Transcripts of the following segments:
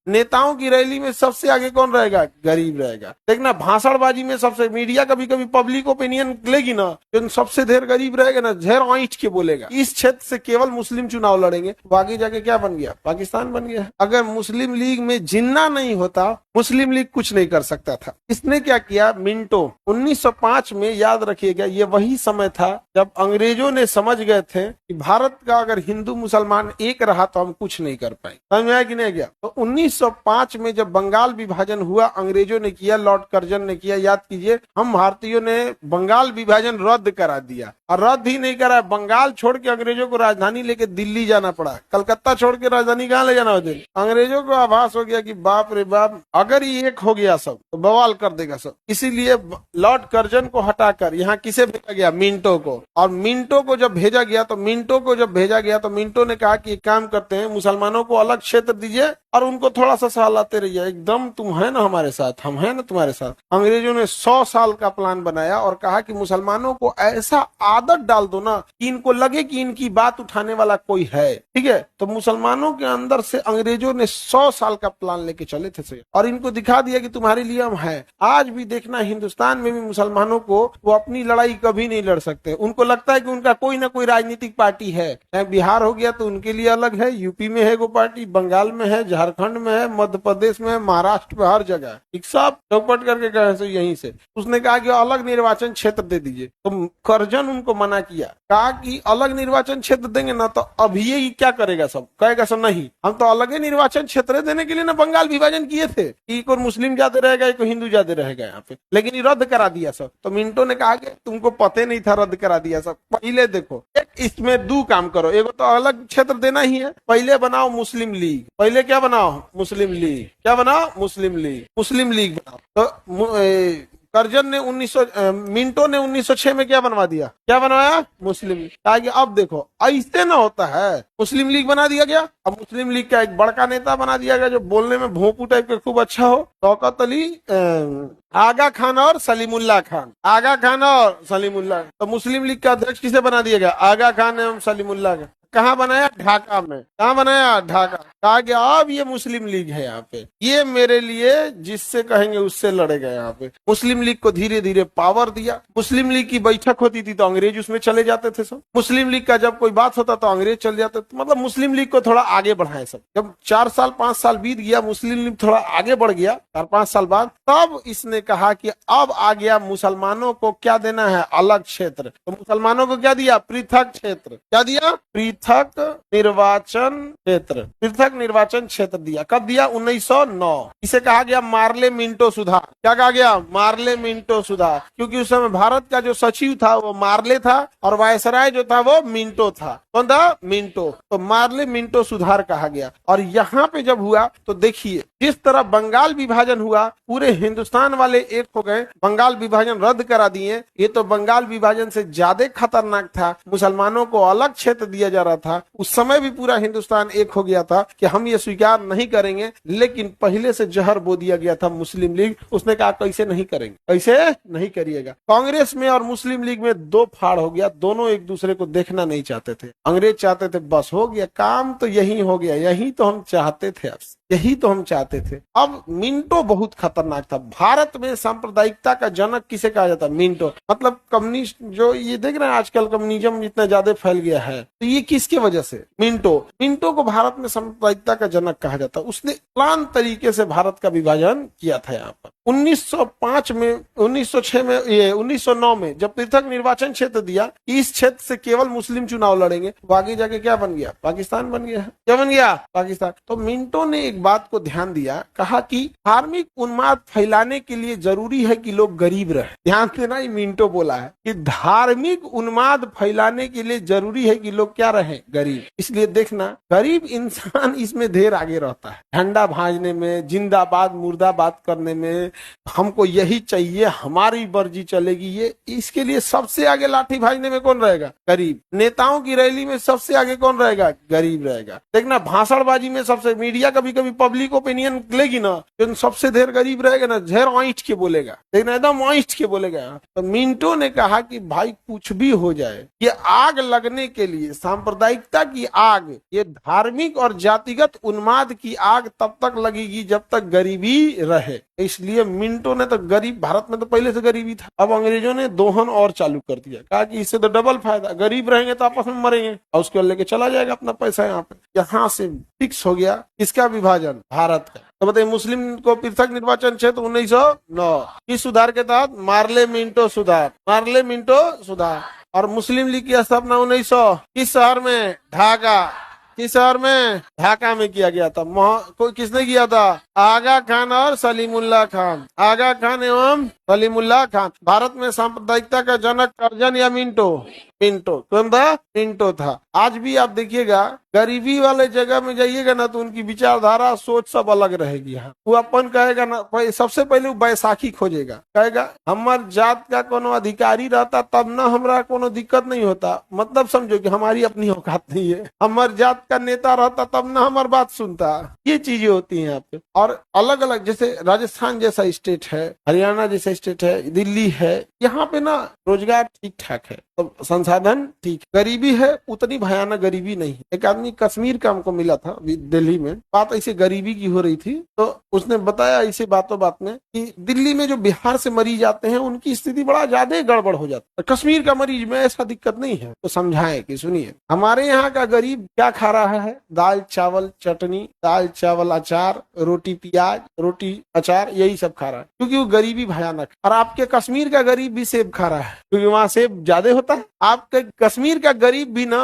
नेताओं की रैली में सबसे आगे कौन रहेगा? गरीब रहेगा। देखना भाषणबाजी में सबसे, मीडिया कभी कभी पब्लिक ओपिनियन लेगी ना, जो सबसे ढेर गरीब रहेगा ना, ढेर ऐंठ के बोलेगा इस क्षेत्र से केवल मुस्लिम चुनाव लड़ेंगे। वो आगे जाके क्या बन गया? पाकिस्तान बन गया। अगर मुस्लिम लीग में जिन्ना नहीं होता, मुस्लिम लीग कुछ नहीं कर सकता था। इसने क्या किया? मिंटो 1905 में, याद रखिएगा, ये वही समय था जब अंग्रेजों ने समझ गए थे कि भारत का अगर हिंदू मुसलमान एक रहा तो हम कुछ नहीं कर पाए। समझ में आया कि नहीं गया? तो 1905 में जब बंगाल विभाजन हुआ, अंग्रेजों ने किया, लॉर्ड कर्जन ने किया, याद कीजिए, हम भारतीयों ने बंगाल विभाजन रद्द करा दिया। और रद्द ही नहीं करा, बंगाल छोड़ के अंग्रेजों को राजधानी लेके दिल्ली जाना पड़ा। कलकत्ता छोड़ के राजधानी कहाँ ले जाना हो? दिल्ली। अंग्रेजों को आभास हो गया कि बाप रे बाप, अगर ये एक हो गया सब तो बवाल कर देगा सब। इसीलिए लॉर्ड कर्जन को हटाकर यहाँ किसे भेजा गया? मिंटो को। और मिंटो को जब भेजा गया तो मिंटो ने कहा कि एक काम करते हैं, मुसलमानों को अलग क्षेत्र दीजिए और उनको थोड़ा सा सहलाते रहिए, एकदम तुम है ना हमारे साथ, हम है ना तुम्हारे साथ। अंग्रेजों ने 100 साल का प्लान बनाया और कहा कि मुसलमानों को ऐसा आदत डाल दो ना कि इनको लगे कि इनकी बात उठाने वाला कोई है। ठीक है, तो मुसलमानों के अंदर से अंग्रेजों ने 100 साल का प्लान लेके चले थे और इनको दिखा दिया कि तुम्हारे लिए हम है। आज भी देखना, हिंदुस्तान में भी मुसलमानों को, वो अपनी लड़ाई कभी नहीं लड़ सकते। उनको लगता है कि उनका कोई ना कोई राजनीतिक पार्टी है। बिहार हो गया तो उनके लिए अलग है, यूपी में है वो पार्टी, बंगाल में है, झारखंड में है, मध्य प्रदेश में है, महाराष्ट्र में, हर जगह। एक साहब चौपट करके गए से यहीं से उसने कहा कि अलग निर्वाचन क्षेत्र दे दीजिए। तो कर्जन उनको मना किया, कहा कि अलग निर्वाचन क्षेत्र देंगे ना तो अभी ये क्या करेगा? सब कहेगा सब नहीं, हम तो अलग ही निर्वाचन क्षेत्र देने के लिए ना बंगाल विभाजन किए थे कि कोई मुस्लिम ज्यादा रहेगा, कोई हिंदू ज्यादा रहेगा यहाँ पे, लेकिन ये रद्द करा दिया सब। तो मिंटो ने कहा कि तुमको पता नहीं था, रद्द करा दिया सब। पहले देखो, एक इसमें दो काम करो, एक तो अलग क्षेत्र देना ही है, पहले बनाओ मुस्लिम लीग। पहले क्या बनाओ? मुस्लिम लीग। क्या बनाओ? मुस्लिम लीग। मुस्लिम लीग बनाओ। तो कर्जन ने मिंटो ने 1906 में क्या बनवा दिया? क्या बनवाया? मुस्लिम लीग। कहा कि अब देखो ऐसे ना होता है, मुस्लिम लीग बना दिया गया। अब मुस्लिम लीग का एक बड़का नेता बना दिया गया जो बोलने में भोंपू टाइप का खूब अच्छा हो, शौकत अली, आगा खान और सलीमुल्लाह खान। आगा खान और सलीमुल्लाह। तो मुस्लिम लीग का अध्यक्ष किसे बना दिया गया? आगा खान एवं सलीमुल्लाह खान। कहाँ बनाया? ढाका में। कहाँ बनाया? ढाका। कहा कि अब ये मुस्लिम लीग है यहाँ पे, ये मेरे लिए जिससे कहेंगे उससे लड़ेगा यहाँ पे। मुस्लिम लीग को धीरे धीरे पावर दिया। मुस्लिम लीग की बैठक होती थी तो अंग्रेज उसमें चले जाते थे सब। मुस्लिम लीग का जब कोई बात होता तो अंग्रेज चले जाते थे। मतलब मुस्लिम लीग को थोड़ा आगे बढ़ाए सब। जब 4 साल 5 साल बीत गया, मुस्लिम लीग थोड़ा आगे बढ़ गया 4-5 साल बाद, तब इसने कहा कि अब आ गया मुसलमानों को क्या देना है? अलग क्षेत्र। तो मुसलमानों को क्या दिया? पृथक क्षेत्र। क्या दिया? पृथक निर्वाचन क्षेत्र। पृथक निर्वाचन क्षेत्र दिया। कब दिया? 1909। इसे कहा गया मार्ले मिंटो सुधार। क्या कहा गया? मार्ले मिंटो सुधार। क्योंकि उस समय भारत का जो सचिव था वो मार्ले था और वायसराय जो था वो मिंटो था। कौन था? मिंटो। तो मार्ले मिंटो सुधार कहा गया। और यहाँ पे जब हुआ तो देखिए, जिस तरह बंगाल विभाजन हुआ, पूरे हिंदुस्तान वाले एक हो गए, बंगाल विभाजन रद्द करा दिए। ये तो बंगाल विभाजन से ज्यादा खतरनाक था। मुसलमानों को अलग क्षेत्र दिया जा रहा था। उस समय भी पूरा हिंदुस्तान एक हो गया था कि हम ये स्वीकार नहीं करेंगे, लेकिन पहले से जहर बो दिया गया था मुस्लिम लीग। उसने कहा कैसे नहीं करेंगे, कैसे नहीं करिएगा। कांग्रेस में और मुस्लिम लीग में दो फाड़ हो गया। दोनों एक दूसरे को देखना नहीं चाहते थे। अंग्रेज चाहते थे बस हो गया काम, तो यही हो गया, यही तो हम चाहते थे, यही तो हम चाहते थे। अब मिंटो बहुत खतरनाक था। भारत में सांप्रदायिकता का जनक किसे कहा जाता है? मिंटो। मतलब कम्युनिस्ट, जो ये देख रहे हैं आजकल कम्युनिज्म इतना ज्यादा फैल गया है, तो ये किसके वजह से? मिंटो। मिंटो को भारत में सांप्रदायिकता का जनक कहा जाता है। उसने प्लान तरीके से भारत का विभाजन किया था। यहाँ पर 1905 में, 1906 में, ये 1909 में जब पृथक निर्वाचन क्षेत्र दिया, इस क्षेत्र से केवल मुस्लिम चुनाव लड़ेंगे, वो आगे जाके क्या बन गया? पाकिस्तान बन गया। क्या बन गया? पाकिस्तान। तो मिंटो ने एक बात को ध्यान दिया, कहा कि धार्मिक उन्माद फैलाने के लिए जरूरी है कि लोग गरीब रहे। ध्यान देना, ये मिंटो बोला है कि धार्मिक उन्माद फैलाने के लिए जरूरी है कि लोग क्या रहे? गरीब। इसलिए देखना, गरीब इंसान इसमें ढेर आगे रहता है, झंडा भाजने में, जिंदाबाद मुर्दाबाद करने में, हमको यही चाहिए, हमारी मर्जी चलेगी, ये इसके लिए सबसे आगे लाठी भाजने में कौन रहेगा? गरीब। नेताओं की रैली में सबसे आगे कौन रहेगा? गरीब रहेगा। देखना भाषणबाजी में सबसे, मीडिया कभी कभी पब्लिक ओपिनियन लेगी ना, जो सबसे ढेर गरीब रहेगा ना, झेर ऐंठ के बोलेगा, लेकिन एकदम ऐंठ के बोलेगा। तो मिंटो ने कहा कि भाई कुछ भी हो जाए, ये आग लगने के लिए, सांप्रदायिकता की आग, ये धार्मिक और जातिगत उन्माद की आग तब तक लगेगी जब तक गरीबी रहे। इसलिए मिंटो ने तो गरीब, भारत में तो पहले से गरीबी था, अब अंग्रेजों ने दोहन और चालू कर दिया, कहा कि इससे तो डबल फायदा, गरीब रहेंगे तो आपस में मरेंगे और उसके बाद लेके चला जाएगा अपना पैसा यहाँ पे। यहाँ से फिक्स हो गया किसका विभाजन, भारत का। तो बताइए मुस्लिम को पृथक निर्वाचन क्षेत्र 1909 किस सुधार के तहत, मार्ले मिंटो सुधार, मार्ले मिंटो सुधार। और मुस्लिम लीग की स्थापना 1900 किस शहर में, ढाका, किस शहर में, ढाका में किया गया था। कोई किसने किया था, आगा खान और सलीमुल्लाह खान, आगा खान एवं सलीमुल्लाह खान। भारत में सांप्रदायिकता का जनक कर्जन या मिंटो, मिंटो कौन था, मिंटो था। आज भी आप देखिएगा गरीबी वाले जगह में जाइएगा ना तो उनकी विचारधारा सोच सब अलग रहेगी। वो अपन कहेगा ना, सबसे पहले वो बैसाखी खोजेगा, कहेगा हमार जात का कोनो अधिकारी रहता तब ना हमरा कोनो दिक्कत नहीं होता, मतलब समझो कि हमारी अपनी औकात नहीं है, हमार जात का नेता रहता तब ना हमारी बात सुनता। ये चीजें होती हैं यहाँ पे। और अलग अलग, जैसे राजस्थान जैसा स्टेट है, हरियाणा जैसा स्टेट है, दिल्ली है, यहाँ पे ना रोजगार ठीक ठाक है, तो संसाधन ठीक, गरीबी है उतनी भयानक गरीबी नहीं है। एक आदमी कश्मीर का हमको मिला था दिल्ली में, बात ऐसे गरीबी की हो रही थी, तो उसने बताया इसे बातों बात में कि दिल्ली में जो बिहार से मरीज आते हैं उनकी स्थिति बड़ा ज्यादा गड़बड़ हो जाती है, कश्मीर का मरीज में ऐसा दिक्कत नहीं है। तो समझाए कि सुनिए हमारे यहाँ का गरीब क्या खा रहा है, दाल चावल चटनी, दाल चावल अचार, रोटी प्याज, रोटी अचार, यही सब खा रहा है क्योंकि वो गरीबी भयानक। और आपके कश्मीर का गरीब भी सेब खा रहा है क्योंकि वहाँ सेब ज्यादा होता है। आपके कश्मीर का गरीब भी ना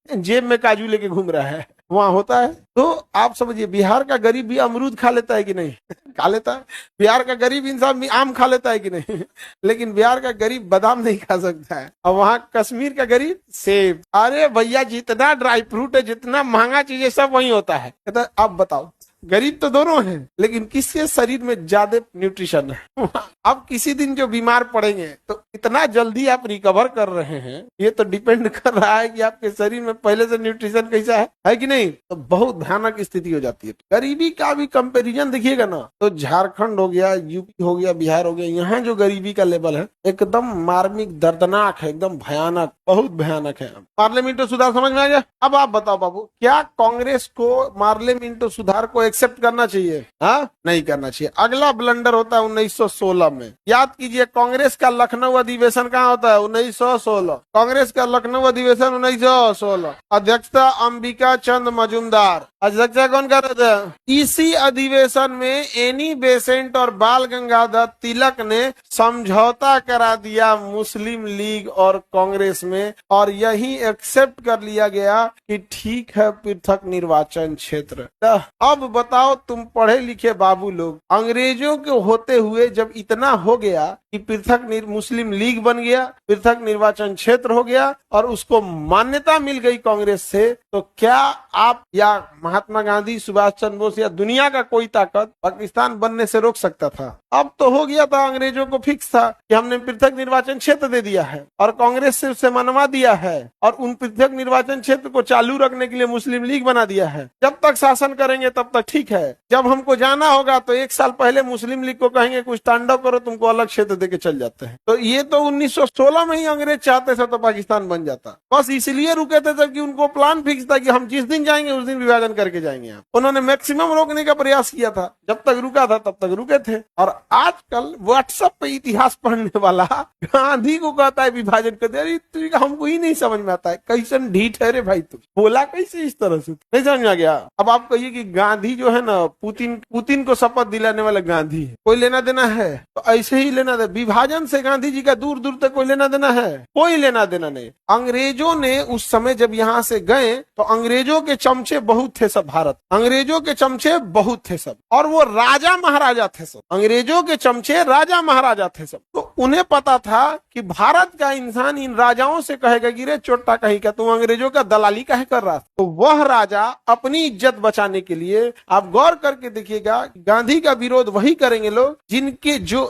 जेब में काजू लेके घूम रहा है, वहाँ होता है। तो आप समझिए बिहार का गरीब भी अमरूद खा लेता है कि नहीं, खा लेता है। बिहार का गरीब इंसान भी आम खा लेता है कि नहीं, लेकिन बिहार का गरीब बादाम नहीं खा सकता है, और वहाँ कश्मीर का गरीब सेब। अरे भैया जितना ड्राई फ्रूट है, जितना महंगा चीज है, सब वही होता है। कहता आप बताओ, गरीब तो दोनों हैं, लेकिन किसके शरीर में ज्यादा न्यूट्रिशन है। अब किसी दिन जो बीमार पड़ेंगे तो इतना जल्दी आप रिकवर कर रहे हैं, ये तो डिपेंड कर रहा है कि आपके शरीर में पहले से न्यूट्रिशन कैसा है कि नहीं। तो बहुत भयानक स्थिति हो जाती है। गरीबी का भी कंपैरिजन देखिएगा ना, तो झारखंड हो गया, यूपी हो गया, बिहार हो गया, यहाँ जो गरीबी का लेवल है एकदम मार्मिक, दर्दनाक है, एकदम भयानक, बहुत भयानक है। पार्लियामेंट सुधार समझ में आ गया। अब आप बताओ बाबू, क्या कांग्रेस को पार्लियामेंट सुधार को एक्सेप्ट करना चाहिए? हाँ, नहीं करना चाहिए। अगला ब्लंडर होता है 1916 में। याद कीजिए, कांग्रेस का लखनऊ अधिवेशन कहाँ होता है? 1916। कांग्रेस का लखनऊ अधिवेशन 1916। अध्यक्षता अंबिका चंद मजूमदार। अध्यक्षता कौन कर रहे थे? इसी अधिवेशन में एनी बेसेंट और बाल गंगाधर तिलक ने समझौता करा दिया मुस्लिम लीग और कांग्रेस में, और यही एक्सेप्ट कर लिया गया कि ठीक है पृथक निर्वाचन क्षेत्र। अब बताओ तुम पढ़े लिखे बाबू लोग, अंग्रेजों के होते हुए जब इतना हो गया कि पृथक मुस्लिम लीग बन गया, पृथक निर्वाचन क्षेत्र हो गया और उसको मान्यता मिल गई कांग्रेस से, तो क्या आप या महात्मा गांधी, सुभाष चंद्र बोस या दुनिया का कोई ताकत पाकिस्तान बनने से रोक सकता था? अब तो हो गया था, अंग्रेजों को फिक्स था कि हमने पृथक निर्वाचन क्षेत्र दे दिया है और कांग्रेस से उसे मनवा दिया है, और उन पृथक निर्वाचन क्षेत्र को चालू रखने के लिए मुस्लिम लीग बना दिया है। जब तक शासन करेंगे तब तक ठीक है, जब हमको जाना होगा तो एक साल पहले मुस्लिम लीग को कहेंगे कुछ तांडव करो, तुमको अलग क्षेत्र देके चल जाते हैं। तो ये तो 1916 में ही अंग्रेज चाहते थे तो पाकिस्तान बन जाता, बस इसलिए रुके थे जबकि उनको प्लान फिक्स था कि हम जिस दिन जाएंगे उस दिन विभाजन करके जाएंगे। उन्होंने मैक्सिमम रोकने का प्रयास किया था, जब तक रुका था तब तक रुके थे। और आजकल व्हाट्सएप पे इतिहास पढ़ने वाला गांधी को कहता है विभाजन कर दे, अरे हमको ही नहीं समझ में आता है, कैसन ढीठ है रे भाई, तुम बोला कैसे इस तरह से, नहीं समझ में आ गया। अब आप कहिए कि गांधी जो है ना, पुतिन को शपथ दिलाने वाला गांधी है, कोई लेना देना है? तो ऐसे ही लेना देना, विभाजन से गांधी जी का दूर दूर तक कोई लेना देना है? कोई लेना देना नहीं। अंग्रेजों ने उस समय जब यहाँ से गए तो अंग्रेजों के चमचे बहुत थे सब, भारत अंग्रेजों के चमचे बहुत थे सब, और वो राजा महाराजा थे सब, अंग्रेजों के चमचे राजा महाराजा थे सब। तो उन्हें पता था कि भारत का इंसान इन राजाओं से कहेगा कि रे चोटा कहीं का, तुम अंग्रेजों का दलाली काहे कर रहा? तो वह राजा अपनी इज्जत बचाने के लिए, आप गौर करके देखिएगा, गांधी का विरोध वही करेंगे लोग जिनके जो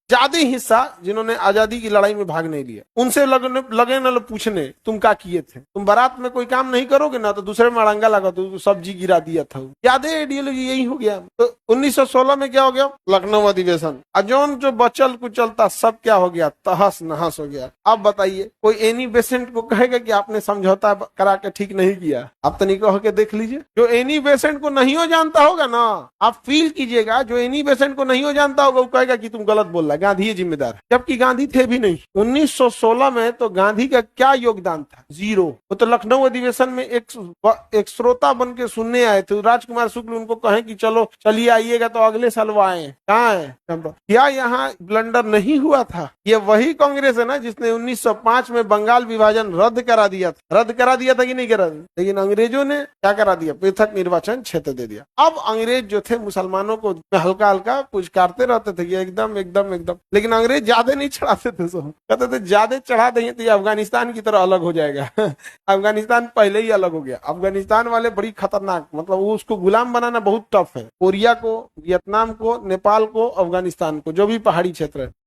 ज्यादा हिस्सा जिन्होंने आजादी की लड़ाई में भाग नहीं लिया, उनसे लगे न पूछने तुम क्या किए थे। तुम बारात में कोई काम नहीं करोगे ना तो दूसरे में अड़ंगा लगा तो सब्जी गिरा दिया था। ज्यादा आइडियोलॉजी यही हो गया। तो 1916 में क्या हो गया, लखनऊ अधिवेशन, अजौन जो बचल कुचलता सब क्या हो गया, तहस नहस हो गया। अब बताइए कोई एनी बेसेंट को कहेगा कि आपने समझौता करा के ठीक नहीं किया? आप तनिक होकर देख लीजिए। जो एनी बेसेंट को नहीं हो जानता होगा ना, आप फील कीजिएगा, जो एनी बेसेंट को नहीं हो जानता होगा वो कहेगा कि तुम गलत बोल रहा, गांधी जिम्मेदार, जबकि गांधी थे भी नहीं। 1916 में तो गांधी का क्या योगदान था, जीरो। वो तो लखनऊ अधिवेशन में एक श्रोता बन के सुनने आए थे। राजकुमार शुक्ल उनको कहे कि चलो चलिए आइएगा तो अगले साल वो आए, कहाँ है? क्या यहाँ ब्लंडर नहीं हुआ था? ये वही कांग्रेस है ना जिसने 1905 में बंगाल विभाजन रद्द करा दिया था कि नहीं करा? लेकिन अंग्रेजों ने क्या करा दिया, पृथक निर्वाचन क्षेत्र दे दिया। अब अंग्रेज जो थे मुसलमानों को हल्का हल्का पुचकारते रहते थे कि एकदम एकदम एकदम, लेकिन अंग्रेज ज्यादा नहीं चढ़ाते थे। सो कहते थे ज्यादा चढ़ा देंगे तो ये अफगानिस्तान की तरह अलग हो जाएगा। अफगानिस्तान पहले ही अलग हो गया। अफगानिस्तान वाले बड़ी खतरनाक, मतलब वो उसको गुलाम बनाना बहुत टफ है। कोरिया को, वियतनाम को, नेपाल को, अफगानिस्तान को, जो भी पहाड़ी क्षेत्र है